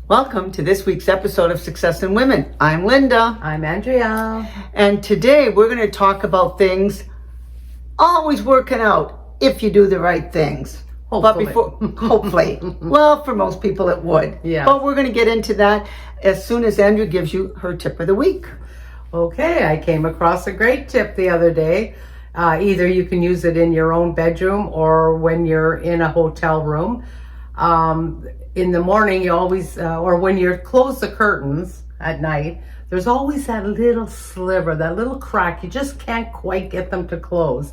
Welcome to this week's episode of Success in Women. I'm Linda. I'm Andrea. And today we're going to talk about things always working out if you do the right things. Hopefully. Hopefully. Well, for most people it would. Yeah. But we're going to get into that as soon as Andrea gives you her tip of the week. Okay, I came across a great tip the other day. Either you can use it in your own bedroom or when you're in a hotel room. In the morning, you always, or when you close the curtains at night, there's always that little sliver, that little crack. You just can't quite get them to close.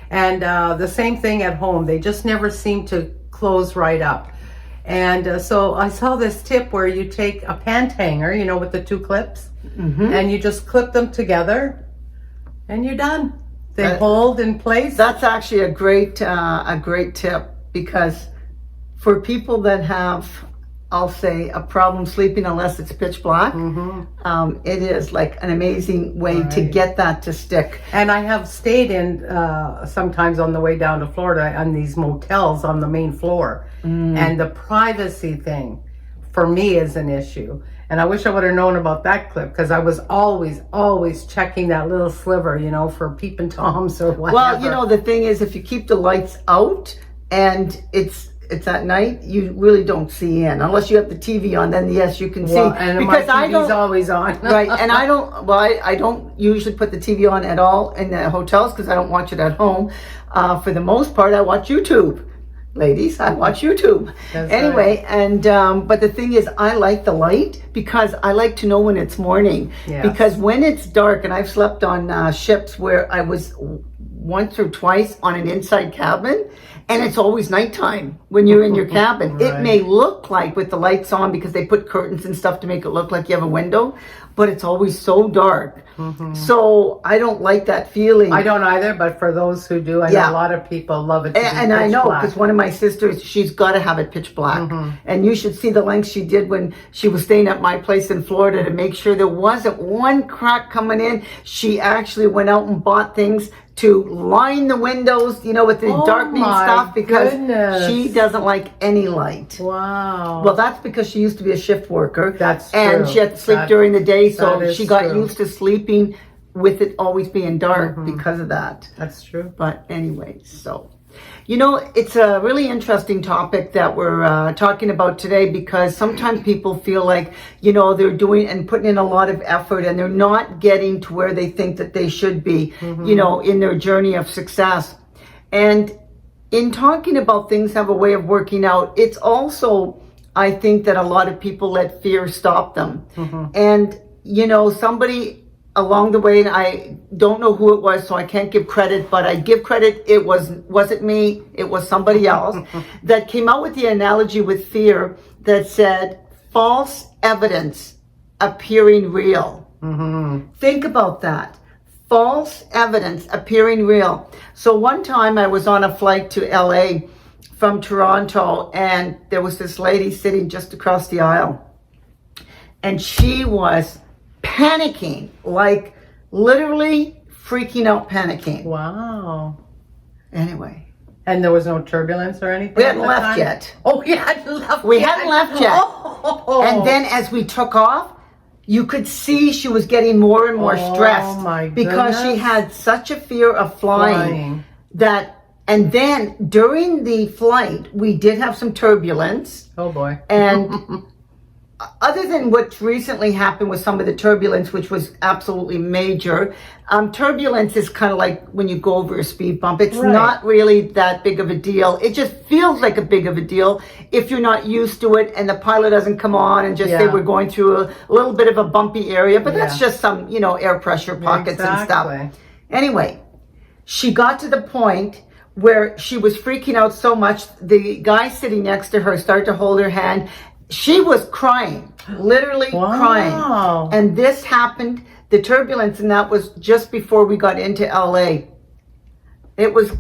And the same thing at home. They just never seem to close right up. And so I saw this tip where you take a pant hanger, with the two clips, and you just clip them together and you're done. They hold in place. That's actually a great tip, because for people that have, I'll say, a problem sleeping unless it's pitch black, it is like an amazing way to get that to stick. And I have stayed in sometimes on the way down to Florida on these motels on the main floor. And the privacy thing for me is an issue. And I wish I would have known about that clip, because I was always checking that little sliver, for peeping toms or whatever. Well, the thing is, if you keep the lights out and it's at night, you really don't see in, unless you have the TV on. Then yes, you can see. And because my TV's always on. Right, and I don't usually put the TV on at all in the hotels, because I don't watch it at home. For the most part, I watch YouTube. Ladies, I watch YouTube. That's anyway, right. And but the thing is, I like the light because I like to know when it's morning. Yes. Because when it's dark, and I've slept on ships where I was once or twice on an inside cabin, and it's always nighttime when you're in your cabin. It may look like with the lights on, because they put curtains and stuff to make it look like you have a window, but it's always so dark. So I don't like that feeling. I don't either, but for those who do, I know a lot of people love it to be and I know, black. because one of my sisters, she's got to have it pitch black. And you should see the lengths she did when she was staying at my place in Florida to make sure there wasn't one crack coming in. She actually went out and bought things to line the windows, with the darkening stuff, because she doesn't like any light. Wow. Well, that's because she used to be a shift worker. That's true. And she had to sleep during the day, so she got true. used to sleeping with it always being dark because of that. That's true. But anyway, so, it's a really interesting topic that we're talking about today, because sometimes people feel like, they're doing and putting in a lot of effort, and they're not getting to where they think that they should be, in their journey of success. And in talking about things have a way of working out, it's also, I think, that a lot of people let fear stop them. And, somebody along the way, and I don't know who it was, so I can't give credit, but I give credit, it wasn't me, it was somebody else, that came out with the analogy with fear that said, false evidence appearing real. Think about that. False evidence appearing real. So one time I was on a flight to LA from Toronto, and there was this lady sitting just across the aisle, and she was panicking, like literally freaking out, panicking. Wow. Anyway. And there was no turbulence or anything? We hadn't left yet. Oh, you hadn't left We yet? hadn't left yet. Oh. And then as we took off, you could see she was getting more and more stressed. My because she goodness. had such a fear of flying. And then during the flight, we did have some turbulence. Oh, boy. And other than what's recently happened with some of the turbulence, which was absolutely major, turbulence is kind of like when you go over a speed bump. It's not really that big of a deal. It just feels like a big of a deal if you're not used to it, and the pilot doesn't come on and just say we're going through a little bit of a bumpy area, but that's just some, air pressure pockets and stuff. Anyway, she got to the point where she was freaking out so much, the guy sitting next to her started to hold her hand. She was crying, literally crying. And this happened, the turbulence, and that was just before we got into LA. It was,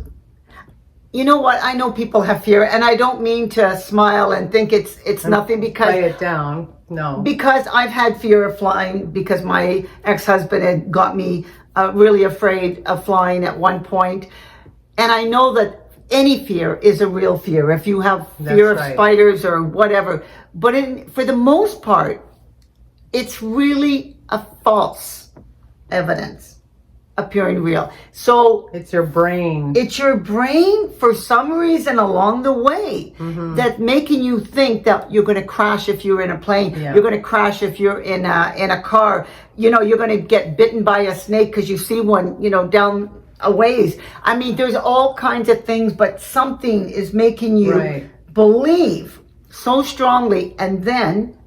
you know what, I know people have fear, and I don't mean to smile and think it's nothing, because play it down. No. Because I've had fear of flying, because my ex-husband had got me really afraid of flying at one point. And I know that any fear is a real fear. If you have That's fear of right. spiders or whatever, but for the most part, it's really a false evidence appearing real. So It's your brain. it's your brain for some reason along the way that's making you think that you're going to crash if you're in a plane. Yeah. You're going to crash if you're in a car. You know, you're going to get bitten by a snake because you see one, you know, down a ways. I mean, there's all kinds of things, but something is making you Right. believe so strongly, and then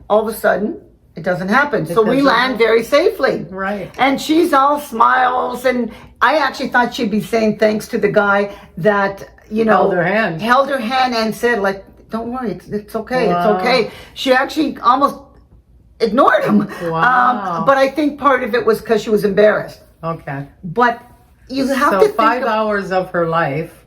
all of a sudden it doesn't happen. So we doesn't land happen. very safely. Right. And she's all smiles, and I actually thought she'd be saying thanks to the guy that, you know, held her hand and said, like, don't worry, it's okay, Wow. it's okay. She actually almost ignored him. Wow. But I think part of it was because she was embarrassed. Okay. But you have So to think 5 hours of her life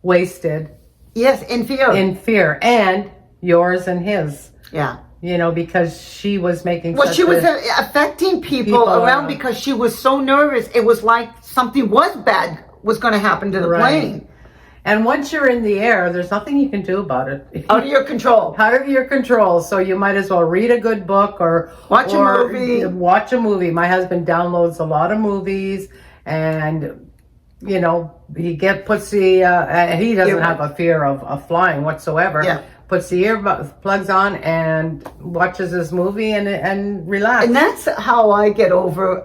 wasted yes, in fear. in fear, and yours and his. Yeah. You know, because she was making. Well, such she was a, affecting people people around around. because she was so nervous. It was like something was bad was going to happen to the Right. plane. And once you're in the air, there's nothing you can do about it. Out of your control. Out of your control. So you might as well read a good book or Watch a movie. Watch a movie. My husband downloads a lot of movies, and you know he puts the he doesn't have a fear of flying whatsoever. Yeah. Puts the earplugs on and watches this movie and relax. And that's how I get over,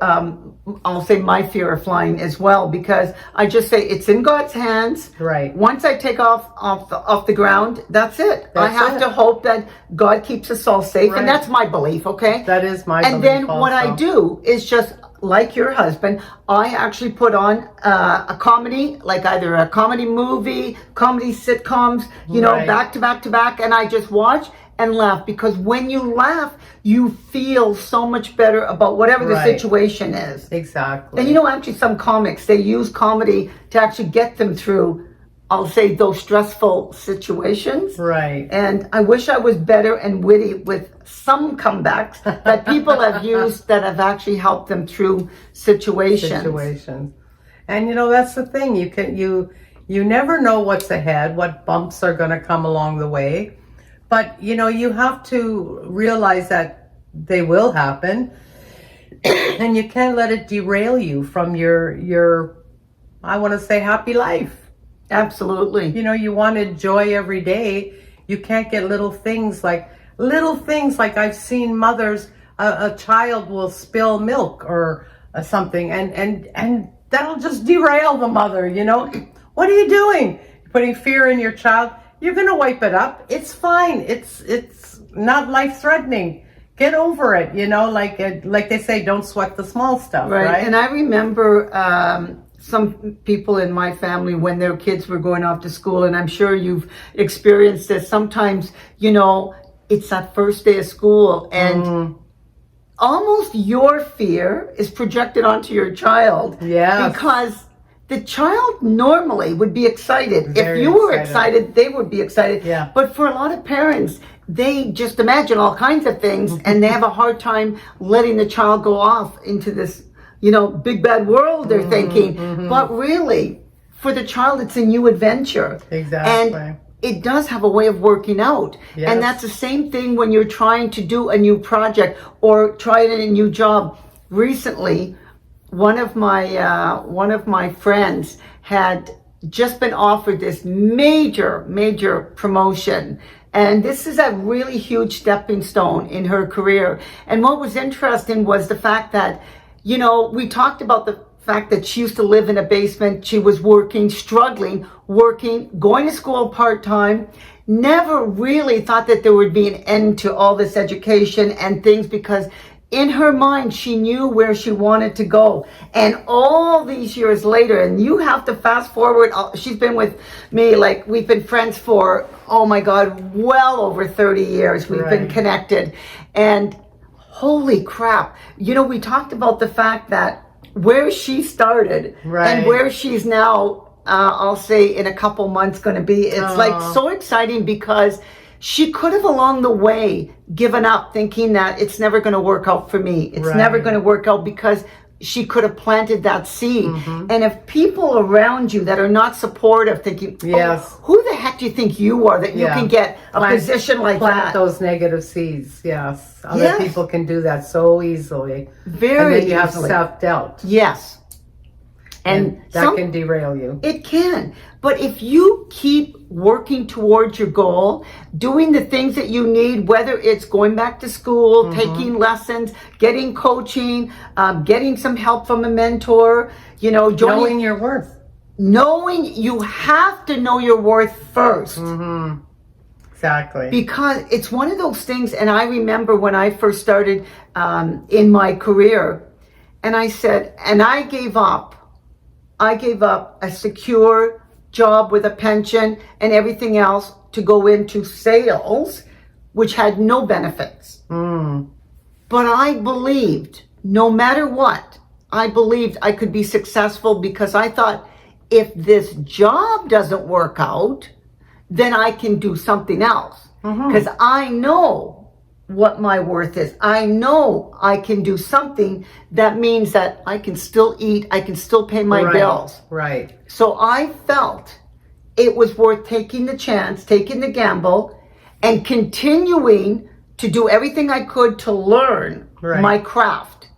I'll say, my fear of flying as well, because I just say it's in God's hands. Right. Once I take off the ground, that's it. I That's have it. to hope that God keeps us all safe, Right. and that's my belief. Okay. That is my And belief then what also. I do is just like your husband, I actually put on a comedy, like either a comedy movie, comedy sitcoms, you know, Right. back to back to back, and I just watch and laugh, because when you laugh, you feel so much better about whatever the Right. situation is. Exactly. And you know, actually some comics, they use comedy to actually get them through, I'll say, those stressful situations. Right. And I wish I was better and witty with some comebacks that people have used that have actually helped them through situations. And you know, that's the thing. You never know what's ahead, what bumps are going to come along the way. But you know, you have to realize that they will happen, and you can't let it derail you from your I want to say happy life. Absolutely. You know, you want to enjoy every day. You can't get little things like I've seen mothers, a child will spill milk or something, and that'll just derail the mother. You know, what are you doing? You're putting fear in your child. You're gonna wipe it up. It's fine. It's not life threatening. Get over it. You know, like they say, don't sweat the small stuff. Right. And I remember some people in my family when their kids were going off to school, and I'm sure you've experienced this. Sometimes, you know, it's that first day of school, and almost your fear is projected onto your child. Yes. Because the child normally would be excited. Very If you were excited. excited, they would be excited. Yeah. But for a lot of parents, they just imagine all kinds of things, and they have a hard time letting the child go off into this, you know, big bad world, they're thinking. But really, for the child, it's a new adventure. Exactly. And it does have a way of working out. Yes. And that's the same thing when you're trying to do a new project or try a new job. Recently, one of my friends had just been offered this major promotion. And this is a really huge stepping stone in her career. And what was interesting was the fact that, you know, we talked about the fact that she used to live in a basement. She was struggling, going to school part-time, never really thought that there would be an end to all this education and things, because in her mind, she knew where she wanted to go. And all these years later, and you have to fast forward, she's been with me, like, we've been friends for, oh my God, well over 30 years. We've been connected. And holy crap, you know, we talked about the fact that where she started and where she's now, I'll say in a couple months going to be, it's like so exciting, because she could have along the way given up, thinking that it's never going to work out for me. It's never going to work out, because she could have planted that seed. And if people around you that are not supportive, thinking, Yes. who the heck do you think you are that you can get a position like plant that? Those negative seeds. Yes, other Yes. people can do that so easily. Very and then you have easily. self-doubt. Yes. And that can derail you. It can. But if you keep working towards your goal, doing the things that you need, whether it's going back to school, taking lessons, getting coaching, getting some help from a mentor, joining, Knowing your worth. knowing you have to know your worth first. Exactly. Because it's one of those things, and I remember when I first started in my career, and I said, and I gave up a secure job with a pension and everything else to go into sales, which had no benefits. But I believed, no matter what, I believed I could be successful because I thought, if this job doesn't work out, then I can do something else. Because I know what my worth is. I know I can do something that means that I can still eat, I can still pay my bills. Right. So I felt it was worth taking the chance, taking the gamble, and continuing to do everything I could to learn my craft.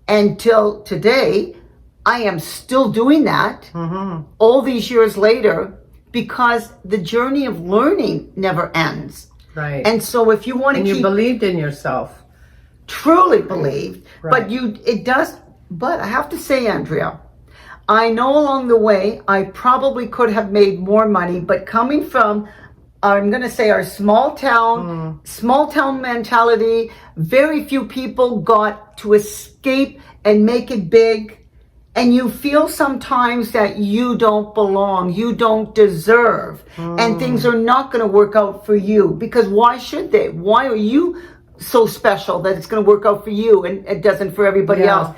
Until today, I am still doing that all these years later, because the journey of learning never ends. Right. And so if you want to And you believed in yourself. truly believe, Right. but I have to say, Andrea, I know along the way, I probably could have made more money, but coming from, I'm going to say, our small town mentality, very few people got to escape and make it big. And you feel sometimes that you don't belong, you don't deserve, and things are not going to work out for you. Because why should they? Why are you so special that it's going to work out for you and it doesn't for everybody else?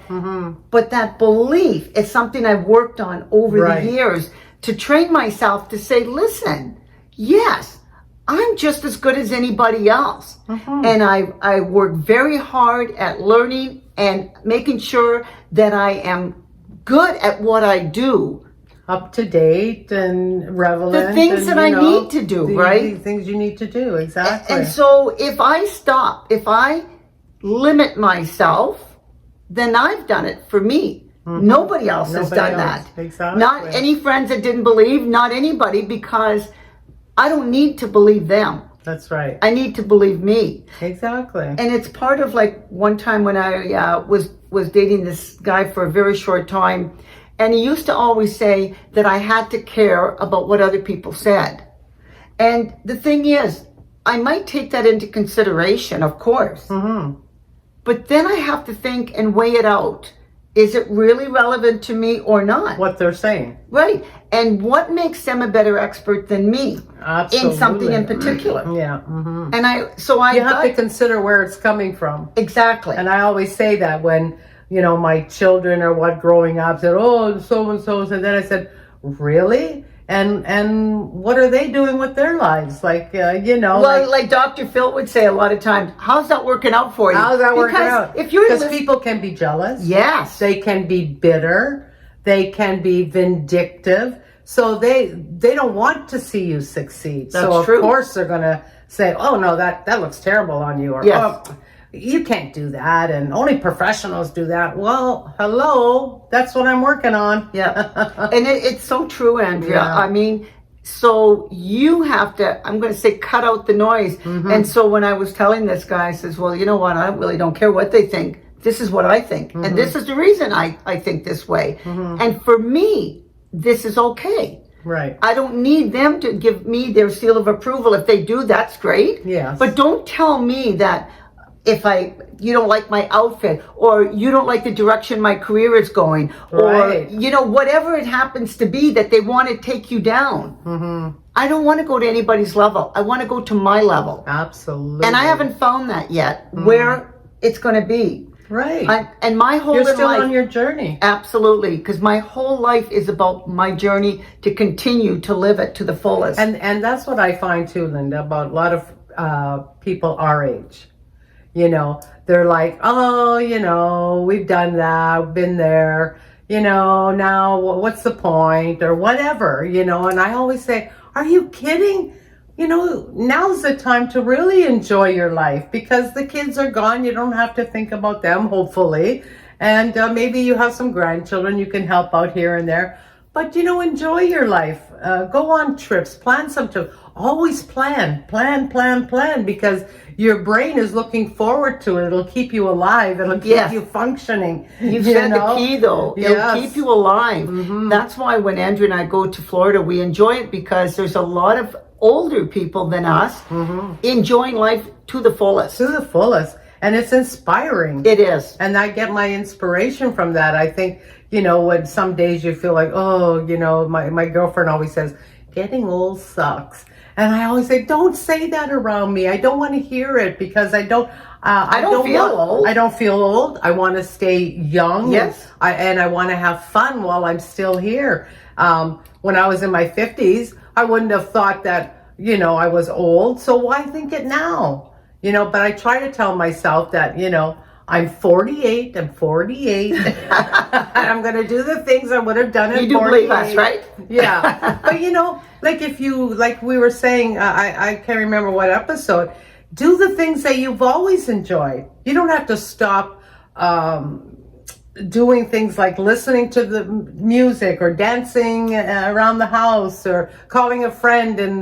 But that belief is something I've worked on over the years to train myself to say, listen, yes, I'm just as good as anybody else. And I work very hard at learning and making sure that I am good at what I do. Up to date and relevant. The things that I need to do, right? The things you need to do, exactly. And so if I stop, if I limit myself, then I've done it for me. Nobody else has done that. Exactly. Not any friends that didn't believe, not anybody, because I don't need to believe them. That's right. I need to believe me. Exactly. And it's part of, like, one time when I was dating this guy for a very short time, and he used to always say that I had to care about what other people said. And the thing is, I might take that into consideration, of course. But then I have to think and weigh it out. Is it really relevant to me or not? What they're saying. Right. And what makes them a better expert than me Absolutely. in something in particular? Yeah. And you have to consider where it's coming from. Exactly. And I always say that when, my children or growing up said, oh, so-and-so said that. I said, really? And what are they doing with their lives? Like, Well, like Dr. Phil would say a lot of times, how's that working out for you? How's that working out? Because people can be jealous. Yes. They can be bitter. They can be vindictive. So they don't want to see you succeed. That's true. Of course they're going to say, oh, no, that looks terrible on you. Or, yes. Oh, you can't do that. And only professionals do that. Well, hello. That's what I'm working on. Yeah. And it's so true, Andrea. Yeah. I mean, so you have to, I'm going to say, cut out the noise. And so when I was telling this guy, I says, well, you know what? I really don't care what they think. This is what I think. And this is the reason I think this way. And for me, this is okay. Right. I don't need them to give me their seal of approval. If they do, that's great. Yes. But don't tell me that if you don't like my outfit, or you don't like the direction my career is going, right. or, whatever it happens to be that they want to take you down. I don't want to go to anybody's level. I want to go to my level. Absolutely. And I haven't found that yet, where it's going to be. Right. And my whole You're still life, on your journey. Absolutely. Because my whole life is about my journey to continue to live it to the fullest. And that's what I find too, Linda, about a lot of people our age. They're like, oh, we've done that, been there, now what's the point or whatever, and I always say, are you kidding? Now's the time to really enjoy your life because the kids are gone. You don't have to think about them, hopefully. And maybe you have some grandchildren you can help out here and there. But, enjoy your life. Go on trips, plan some trips. Always plan, because your brain is looking forward to it. It'll keep you alive. It'll keep you functioning. You've said the key, though. It'll keep you alive. Mm-hmm. That's why when Andrew and I go to Florida, we enjoy it because there's a lot of older people than us enjoying life to the fullest. To the fullest. And it's inspiring. It is. And I get my inspiration from that. I think, when some days you feel like, oh, my girlfriend always says, getting old sucks. And I always say, don't say that around me. I don't want to hear it because I don't feel old. I don't feel old. I want to stay young. Yes. And I want to have fun while I'm still here. When I was in my 50s, I wouldn't have thought that, I was old. So why think it now? But I try to tell myself that, I'm 48. I'm 48. I'm going to do the things I would have done at 48. You do believe us, right? Yeah. But, like we were saying, I can't remember what episode, do the things that you've always enjoyed. You don't have to stop doing things like listening to the music or dancing around the house or calling a friend and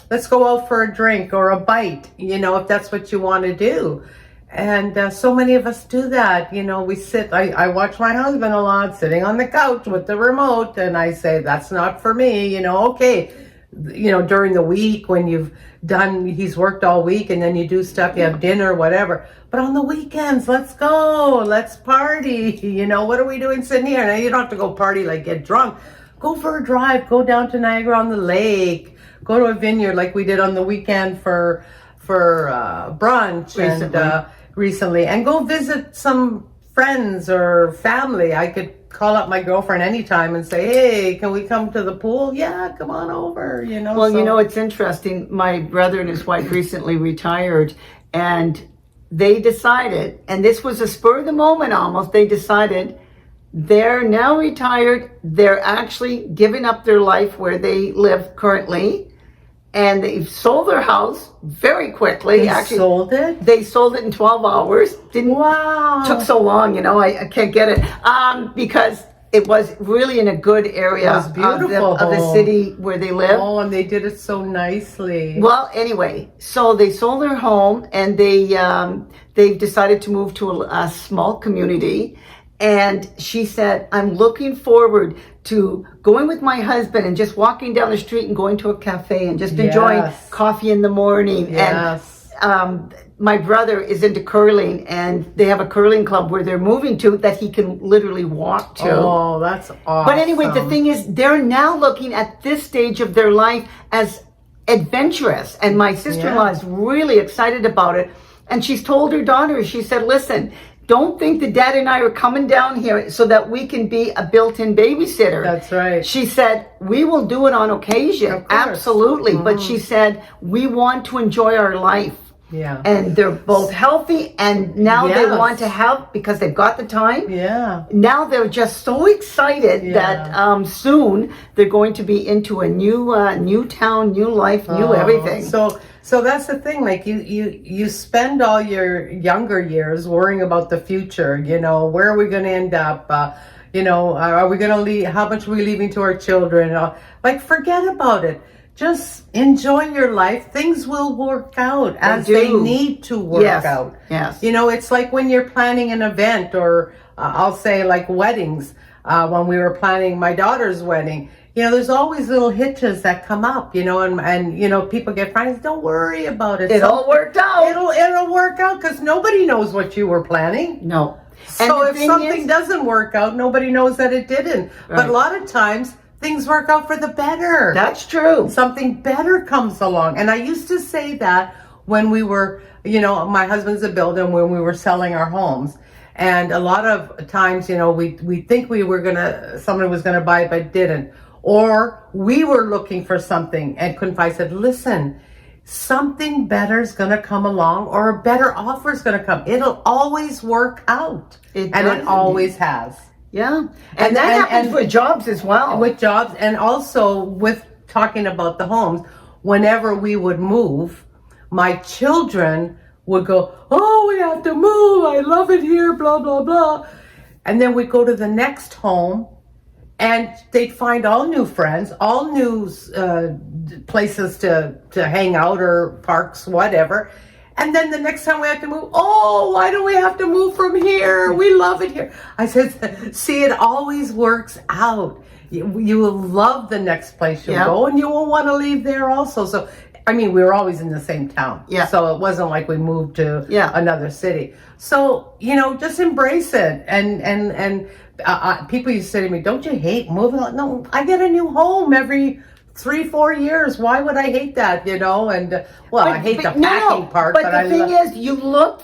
let's go out for a drink or a bite, if that's what you want to do. And so many of us do that. We sit, I watch my husband a lot sitting on the couch with the remote and I say, that's not for me, okay. During the week when he's worked all week and then you do stuff, you have dinner, whatever. But on the weekends, let's go, let's party. What are we doing sitting here? Now you don't have to go party, like get drunk. Go for a drive, go down to Niagara on the lake, go to a vineyard like we did on the weekend for brunch recently, and go visit some friends or family. I could call up my girlfriend anytime and say, hey, can we come to the pool? Yeah, come on over, Well, it's interesting. My brother and his wife recently retired, and they decided, and this was a spur of the moment almost, they decided they're now retired. They're actually giving up their life where they live currently. And they've sold their house very quickly. They sold it? They sold it in 12 hours. Took so long, I can't get it. Because it was really in a good area of the city where they live. Oh, and they did it so nicely. Well, anyway, so they sold their home and they've decided to move to a small community. And she said, I'm looking forward to going with my husband and just walking down the street and going to a cafe and just enjoying coffee in the morning. Yes. And my brother is into curling and they have a curling club where they're moving to that he can literally walk to. Oh, that's awesome. But anyway, the thing is, they're now looking at this stage of their life as adventurous. And my sister-in-law is really excited about it. And she's told her daughter, she said, listen, don't think that Dad and I are coming down here so that we can be a built-in babysitter. That's right. She said, we will do it on occasion. Absolutely. Mm-hmm. But she said, we want to enjoy our life. Yeah. And they're both healthy and now they want to have, because they've got the time. Yeah. Now they're just so excited that soon they're going to be into a new town, new life, new everything. So that's the thing, like you spend all your younger years worrying about the future, where are we going to end up? Are we going to leave, how much are we leaving to our children? Like, forget about it. Just enjoy your life. Things will work out as they need to work out. Yes. It's like when you're planning an event or I'll say like weddings, when we were planning my daughter's wedding, there's always little hitches that come up, and people get frightened. Don't worry about it. It all worked out. It'll work out because nobody knows what you were planning. No. So if something doesn't work out, nobody knows that it didn't. Right. But a lot of times things work out for the better. That's true. Something better comes along. And I used to say that when we were, my husband's a builder and when we were selling our homes. And a lot of times, we think somebody was going to buy it, but didn't. Or we were looking for something and couldn't find. I said, listen, something better is going to come along, or a better offer is going to come. It'll always work out. It and does it always has. Yeah. And that happens with jobs as well. With jobs, and also with talking about the homes, whenever we would move, my children would go, oh, we have to move. I love it here, blah, blah, blah. And then we'd go to the next home, and they'd find all new friends, all new places to hang out, or parks, whatever. And then the next time we have to move, oh, why do we have to move from here? We love it here. I said, see, it always works out. You will love the next place you go, and you will want to leave there also. So, I mean, we were always in the same town. Yeah. So it wasn't like we moved to another city. So, just embrace it. And people used to say to me, don't you hate moving? No, I get a new home every 3-4 years. Why would I hate that? And I hate the packing part. But the thing is, you look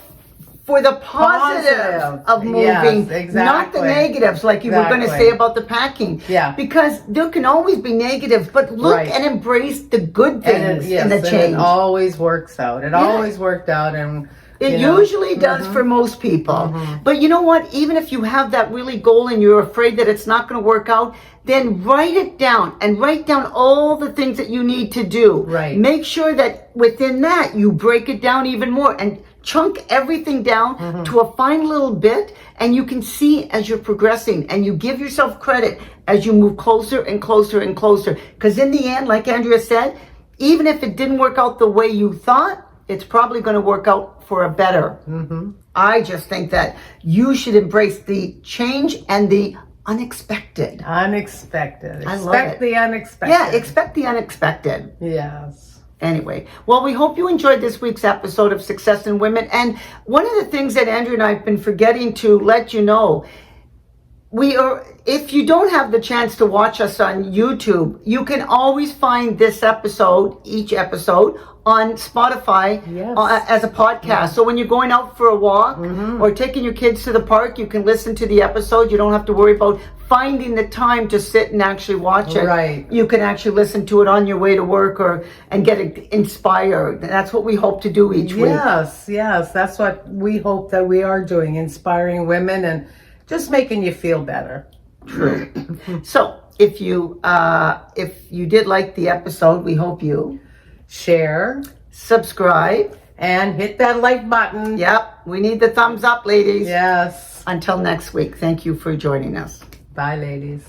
for the positive of moving, not the negatives, like you were going to say about the packing. Yeah. Because there can always be negatives, but look and embrace the good things in the change. It always works out. It always worked out, and it usually does for most people. But you know what? Even if you have that really goal and you're afraid that it's not going to work out, then write it down and write down all the things that you need to do. Right. Make sure that within that you break it down even more and chunk everything down to a fine little bit, and you can see as you're progressing, and you give yourself credit as you move closer and closer and closer. Because in the end, like Andrea said, even if it didn't work out the way you thought, it's probably going to work out for a better. I just think that you should embrace the change and the unexpected. Unexpected. I love it. Expect the unexpected. Yeah, expect the unexpected. Yes. Anyway, well, we hope you enjoyed this week's episode of Success in Women. And one of the things that Andrew and I have been forgetting to let you know, if you don't have the chance to watch us on YouTube, you can always find this episode, each episode, on Spotify as a podcast. So when you're going out for a walk or taking your kids to the park, you can listen to the episode. You don't have to worry about finding the time to sit and actually watch it. Right. You can actually listen to it on your way to work and get inspired. That's what we hope to do each week. Yes, that's what we hope that we are doing, inspiring women and just making you feel better. True. So if you did like the episode, we hope you share, subscribe, and hit that like button. Yep, we need the thumbs up, ladies. Yes. Until next week, thank you for joining us. Bye, ladies.